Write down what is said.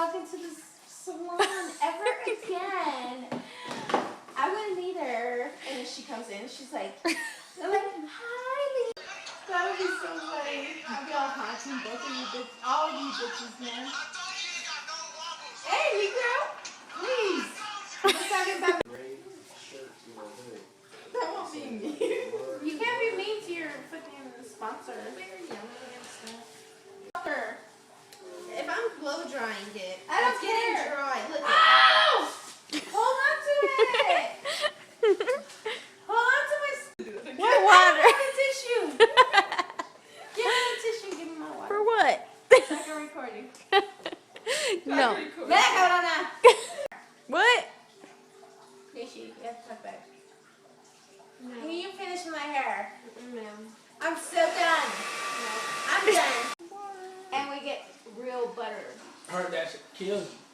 walk into the salon ever again. I wouldn't either. And then she comes in, she's like, I'm like, hi, Lee. That would be so funny. I'll be all haunting both of you bitches, all of you bitches, man. Hey, Negro, please. We're talking about. That won't be mean. You can't be mean to your fucking sponsor. If I'm blow drying it, I don't it's getting care. dry. Look at Ow! Hold on to it. Hold on to my. What water? Give me the tissue. Give me the tissue. Give me my water. For what? Second recording. No. Back out on that. What? Tissue. Yes, my back. Can you finish my hair? No. I'm so done. I'm done. And we get real butter. Heard that shit kills you.